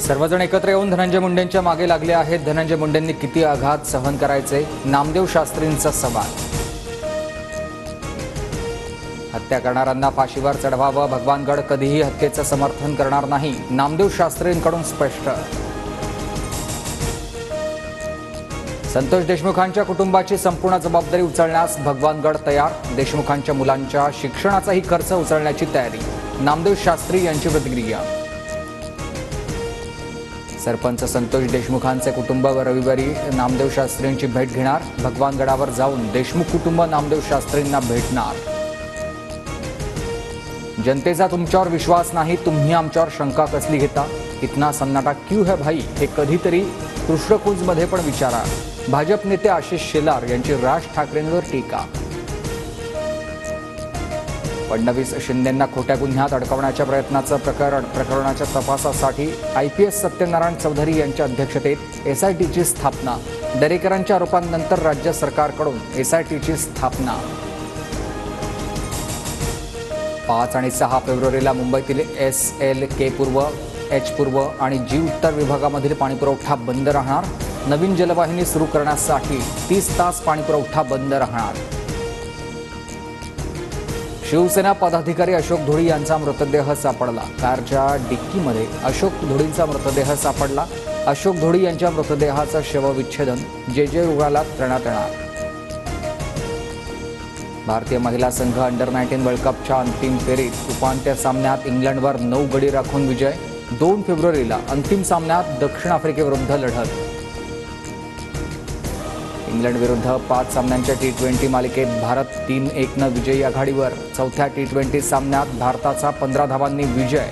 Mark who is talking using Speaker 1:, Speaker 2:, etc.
Speaker 1: सर्वजण एकत्र येऊन धनंजय मुंडेंच्या मागे लागले आहेत। धनंजय मुंडेंनी किती आघात सहन करायचे, नामदेव शास्त्रींचा सवाल। हत्या करणाऱ्यांना फाशीवर चढवावं, भगवानगड कधीही हत्येचं समर्थन करणार नाही, नामदेव शास्त्रींकडून स्पष्ट। संतोष देशमुखांच्या कुटुंबाची संपूर्ण जबाबदारी उचलण्यास भगवानगड तयार, देशमुखांच्या मुलांच्या शिक्षणाचाही खर्च उचलण्याची तयारी, नामदेव शास्त्री यांची प्रतिक्रिया। सरपंच संतोष देशमुखांचे कुटुंब रविवारी नामदेव शास्त्रींची भेट घेणार, भगवानगडावर जाऊन देशमुख कुटुंब नामदेव शास्त्रींना भेटणार। जनतेचा तुमच्यावर विश्वास नाही, तुम्ही आमच्यावर शंका कसली घेता, इतना सन्नाटा क्यों है भाई, हे कधीतरी कृष्णकुंजमध्ये पण विचारा। भाजप नेते आशिष शेलार यांची राज ठाकरेंवर टीका। फडणवीस शिंदेंना खोट्या गुन्ह्यात अडकवण्याच्या प्रकरणाच्या तपासासाठी IPS सत्यनारायण चौधरी यांच्या अध्यक्षतेत SITची स्थापना, दरेकरांच्या आरोपांनंतर राज्य सरकारकडून SITची स्थापना। 5 आणि 6 फेब्रुवारीला मुंबईतील SLK पूर्व, H पूर्व आणि G उत्तर विभागामधील पाणीपुरवठा बंद राहणार, नवीन जलवाहिनी सुरू करण्यासाठी 30 तास पाणीपुरवठा बंद राहणार। शिवसेना पदाधिकारी अशोक धुळी यांचा मृतदेह सापडला, कारच्या डिक्कीमध्ये अशोक धुळींचा मृतदेह सापडला। अशोक धुळी यांच्या मृतदेहाचं शवविच्छेदन JJ रुग्णालयात करण्यात येणार। भारतीय महिला संघ अंडर-19 वर्ल्ड कपच्या अंतिम फेरीत उपांत्य सामन्यात इंग्लंडवर 9 गडी राखून विजय, 2 फेब्रुवारीला अंतिम सामन्यात दक्षिण आफ्रिकेविरुद्ध लढत। इंग्लंड विरुद्ध 5 सामन्यांच्या T20 मालिकेत भारत 3-1 विजयी आघाडीवर, चौथ्या T20 सामन्यात भारताचा 15 धावांनी विजय।